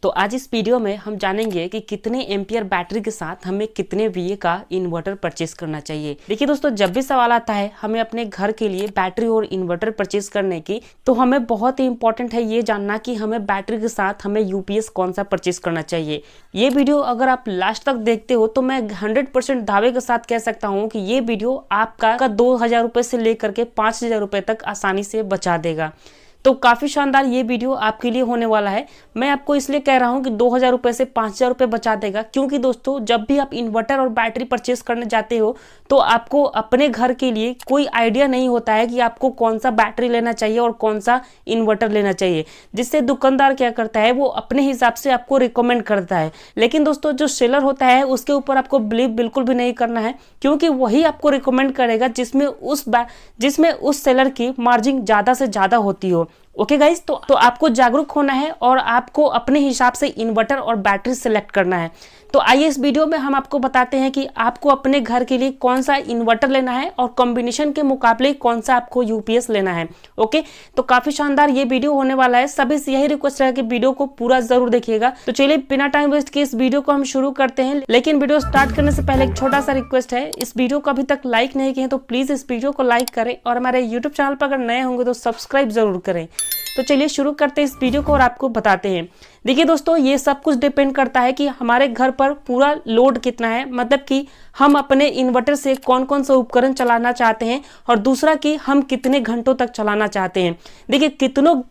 तो आज इस वीडियो में हम जानेंगे कि कितने एम्पियर बैटरी के साथ हमें कितने VA का इन्वर्टर परचेज करना चाहिए। देखिए दोस्तों, जब भी सवाल आता है हमें अपने घर के लिए बैटरी और इन्वर्टर परचेज करने की, तो हमें बहुत ही इंपॉर्टेंट है ये जानना कि हमें बैटरी के साथ हमें यूपीएस कौन सा परचेज करना चाहिए। ये वीडियो अगर आप लास्ट तक देखते हो तो मैं 100% दावे के साथ कह सकता हूँ कि ये वीडियो आपका 2000 रुपए से लेकर के 5000 रुपए तक आसानी से बचा देगा। तो काफी शानदार ये वीडियो आपके लिए होने वाला है। मैं आपको इसलिए कह रहा हूँ कि 2000 रुपए से 5000 रुपए बचा देगा, क्योंकि दोस्तों जब भी आप इन्वर्टर और बैटरी परचेस करने जाते हो तो आपको अपने घर के लिए कोई आइडिया नहीं होता है कि आपको कौन सा बैटरी लेना चाहिए और कौन सा इन्वर्टर लेना चाहिए, जिससे दुकानदार क्या करता है वो अपने हिसाब से आपको रिकमेंड करता है। लेकिन दोस्तों जो सेलर होता है उसके ऊपर आपको बिलीव बिल्कुल भी नहीं करना है, क्योंकि वही आपको रिकमेंड करेगा जिसमें उस सेलर की मार्जिन ज्यादा से ज्यादा होती हो। ओके गाइस, तो आपको जागरूक होना है और आपको अपने हिसाब से इन्वर्टर और बैटरी सिलेक्ट करना है। तो आइए इस वीडियो में हम आपको बताते हैं कि आपको अपने घर के लिए कौन सा इन्वर्टर लेना है और कॉम्बिनेशन के मुकाबले कौन सा आपको यूपीएस लेना है। ओके, तो काफी शानदार ये वीडियो होने वाला है। सभी से यही रिक्वेस्ट है कि वीडियो को पूरा जरूर देखिएगा। तो चलिए बिना टाइम वेस्ट किए इस वीडियो को हम शुरू करते हैं। लेकिन वीडियो स्टार्ट करने से पहले एक छोटा सा रिक्वेस्ट है, इस वीडियो को अभी तक लाइक नहीं किए तो प्लीज इस वीडियो को लाइक करें और हमारे यूट्यूब चैनल पर अगर नए होंगे तो सब्सक्राइब जरूर करें। तो चलिए शुरू करते हैं इस वीडियो को और आपको बताते हैं। देखिए दोस्तों, ये सब कुछ डिपेंड करता है कि हमारे घर पर पूरा लोड कितना है, मतलब कि हम अपने इन्वर्टर से कौन कौन सा उपकरण चलाना चाहते हैं, और दूसरा कि हम कितने घंटों तक चलाना चाहते हैं। देखिए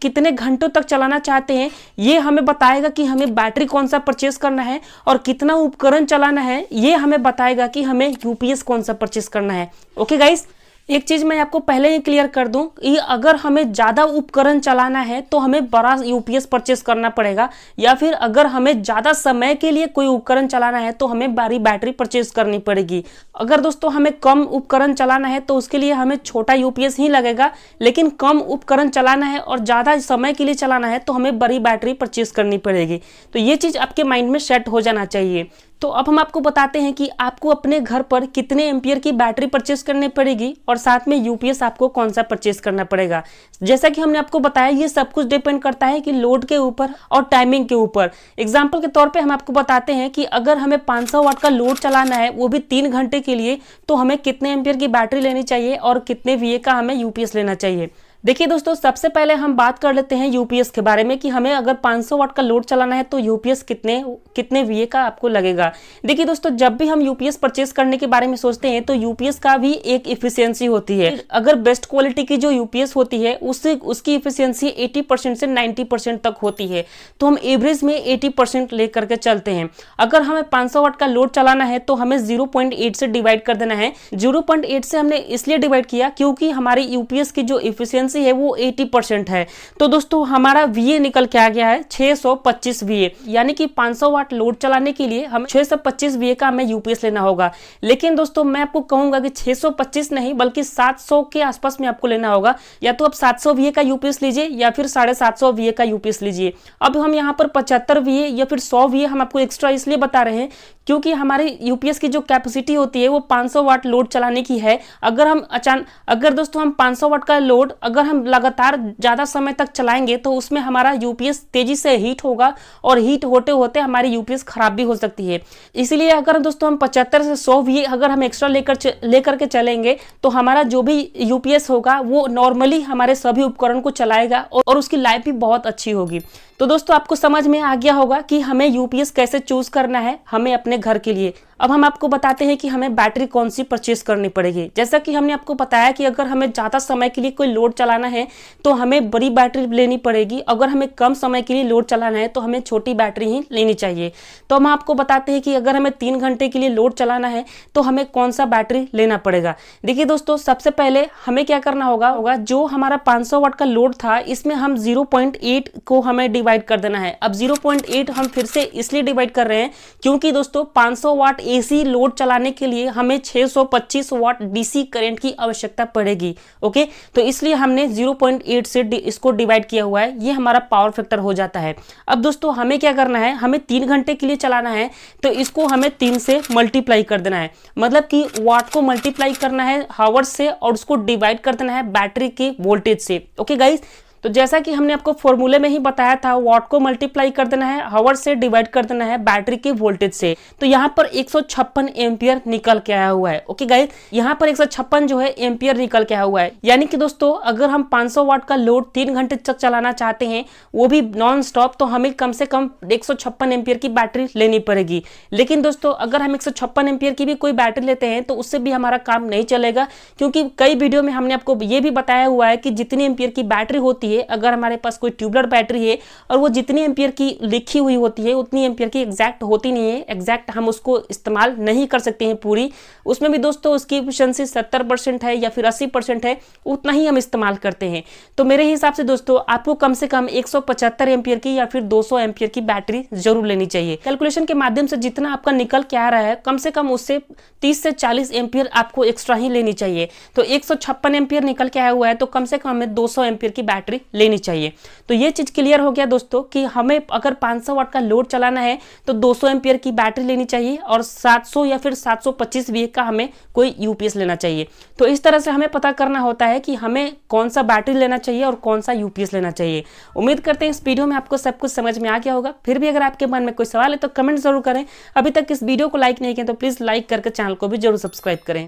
कितने घंटों तक चलाना चाहते हैं ये हमें बताएगा कि हमें बैटरी कौन सा परचेस करना है, और कितना उपकरण चलाना है ये हमें बताएगा कि हमें यूपीएस कौन सा परचेस करना है। ओके गाइस, एक चीज मैं आपको पहले ही क्लियर कर दूं कि अगर हमें ज्यादा उपकरण चलाना है तो हमें बड़ा यूपीएस परचेस करना पड़ेगा, या फिर अगर हमें ज्यादा समय के लिए कोई उपकरण चलाना है तो हमें बड़ी बैटरी परचेस करनी पड़ेगी। अगर दोस्तों हमें कम उपकरण चलाना है तो उसके लिए हमें छोटा यूपीएस ही लगेगा, लेकिन कम उपकरण चलाना है और ज्यादा समय के लिए चलाना है तो हमें बड़ी बैटरी परचेस करनी पड़ेगी। तो ये चीज आपके माइंड में सेट हो जाना चाहिए। तो अब हम आपको बताते हैं कि आपको अपने घर पर कितने एम्पियर की बैटरी परचेस करनी पड़ेगी और साथ में यूपीएस आपको कौन सा परचेस करना पड़ेगा। जैसा कि हमने आपको बताया, ये सब कुछ डिपेंड करता है कि लोड के ऊपर और टाइमिंग के ऊपर। एग्जांपल के तौर पे हम आपको बताते हैं कि अगर हमें 500 वाट का लोड चलाना है, वो भी 3 घंटे के लिए, तो हमें कितने एम्पियर की बैटरी लेनी चाहिए और कितने VA का हमें यूपीएस लेना चाहिए। देखिए दोस्तों, सबसे पहले हम बात कर लेते हैं यूपीएस के बारे में कि हमें अगर 500 वाट का लोड चलाना है तो यूपीएस कितने VA का आपको लगेगा। देखिए दोस्तों, जब भी हम यूपीएस परचेस करने के बारे में सोचते हैं तो यूपीएस का भी एक इफिशियंसी होती है। अगर बेस्ट क्वालिटी की जो यूपीएस होती है उसकी इफिशियंसी 80% से 90% तक होती है, तो हम एवरेज में 80% लेकर के चलते हैं। अगर हमें 500 वाट का लोड चलाना है तो हमें 0.8 से डिवाइड कर देना है। 0.8 से हमने इसलिए डिवाइड किया क्योंकि हमारी यूपीएस की जो इफिशियंसी है वो 80% है। तो दोस्तों हमारा VA निकल के आ गया है 625 VA, यानी कि 500 वाट लोड चलाने के लिए हमें 625 VA का हमें यूपीएस लेना होगा। लेकिन दोस्तों मैं आपको कहूंगा कि 625 नहीं बल्कि 700 के आसपास में आपको लेना होगा। या तो आप 700 VA का यूपीएस लीजिए या फिर 750 VA का यूपीएस लीजिए। अब हम यहाँ पर 75 VA या फिर 100 VA हम आपको एक्स्ट्रा इसलिए बता रहे हैं क्योंकि हमारी यूपीएस की जो कैपेसिटी होती है वो 500 वाट लोड चलाने की है। अगर दोस्तों हम 500 वाट का लोड अगर हम लगातार ज्यादा समय तक चलाएंगे तो उसमें हमारा यूपीएस तेजी से हीट होगा और हीट होते होते हमारी यूपीएस खराब भी हो सकती है। इसलिए अगर दोस्तों हम 75 से 100 VA अगर हम एक्स्ट्रा लेकर के चलेंगे तो हमारा जो भी यूपीएस होगा वो नॉर्मली हमारे सभी उपकरण को चलाएगा और उसकी लाइफ भी बहुत अच्छी होगी। तो दोस्तों आपको समझ में आ गया होगा कि हमें यूपीएस कैसे चूज करना है हमें अपने घर के लिए। अब हम आपको बताते हैं कि हमें बैटरी कौन सी परचेस करनी पड़ेगी। जैसा कि हमने आपको बताया कि अगर हमें ज्यादा समय के लिए कोई लोड चलाना है तो हमें बड़ी बैटरी लेनी पड़ेगी, अगर हमें कम समय के लिए लोड चलाना है तो हमें छोटी बैटरी ही लेनी चाहिए। तो हम आपको बताते हैं कि अगर हमें 3 घंटे के लिए लोड चलाना है तो हमें कौन सा बैटरी लेना पड़ेगा। देखिए दोस्तों, सबसे पहले हमें क्या करना होगा, जो हमारा 500 वाट का लोड था इसमें हम 0.8 को हमें डिवाइड कर देना है। अब 0.8 हम फिर से इसलिए डिवाइड कर रहे हैं क्योंकि दोस्तों 500 वाट एसी लोड चलाने के लिए हमें 625 वाट डीसी करंट की आवश्यकता पड़ेगी। ओके, तो इसलिए हमने 0.8 से इसको डिवाइड किया हुआ है, ये हमारा पावर फैक्टर हो जाता है। अब दोस्तों हमें क्या करना है, हमें 3 घंटे के लिए चलाना है तो इसको हमें 3 से मल्टीप्लाई कर देना है, मतलब कि वाट को मल्टीप्लाई करना है हावर्स से और उसको डिवाइड कर देना है बैटरी के वोल्टेज से। ओके गाइस, तो जैसा कि हमने आपको फॉर्मूले में ही बताया था, वॉट को मल्टीप्लाई कर देना है, हावर से डिवाइड कर देना है बैटरी के वोल्टेज से। तो यहाँ पर 156 एम्पियर निकल के आया हुआ है। ओके गाइस, यहाँ पर 156 जो है एम्पियर निकल के आया हुआ है। यानी कि दोस्तों अगर हम 500 वाट का लोड 3 घंटे तक चलाना चाहते हैं, वो भी नॉन स्टॉप, तो हमें कम से कम 156 एम्पियर की बैटरी लेनी पड़ेगी। लेकिन दोस्तों अगर हम 156 एम्पियर की भी कोई बैटरी लेते हैं तो उससे भी हमारा काम नहीं चलेगा, क्योंकि कई वीडियो में हमने आपको ये भी बताया हुआ है कि जितनी एम्पियर की बैटरी होती है, अगर हमारे पास कोई ट्यूबलर बैटरी है और वो जितनी एम्पियर की लिखी हुई होती है उतनी एम्पियर की एग्जैक्ट होती नहीं है, एग्जैक्ट हम उसको इस्तेमाल नहीं कर सकते हैं पूरी। उसमें भी दोस्तों उसकी एफिशिएंसी 70% है या फिर 80% है, उतना ही हम इस्तेमाल करते हैं। तो मेरे हिसाब से दोस्तों आपको कम से कम 175 एम्पियर की या फिर 200 एम्पियर की बैटरी जरूर लेनी चाहिए। कैलकुलेशन के माध्यम से जितना आपका निकल के आ रहा है, कम से कम उससे 30 से 40 एम्पियर आपको एक्स्ट्रा ही लेनी चाहिए। तो 156 एम्पियर निकल के आया हुआ है, तो कम से कम हमें 200 एम्पियर की बैटरी लेनी चाहिए। तो ये चीज क्लियर हो गया दोस्तों कि हमें अगर 500 वाट का लोड चलाना है तो 200 एम्पियर की बैटरी लेनी चाहिए और 700 या फिर 725 वी का हमें कोई यूपीएस लेना चाहिए। तो इस तरह से हमें पता करना होता है कि हमें कौन सा बैटरी लेना चाहिए और कौन सा यूपीएस लेना चाहिए। उम्मीद करते हैं इस वीडियो में आपको सब कुछ समझ में आ गया होगा। फिर भी अगर आपके मन में कोई सवाल है तो कमेंट जरूर करें। अभी तक इस वीडियो को लाइक नहीं किया तो प्लीज लाइक करके चैनल को भी जरूर सब्सक्राइब करें।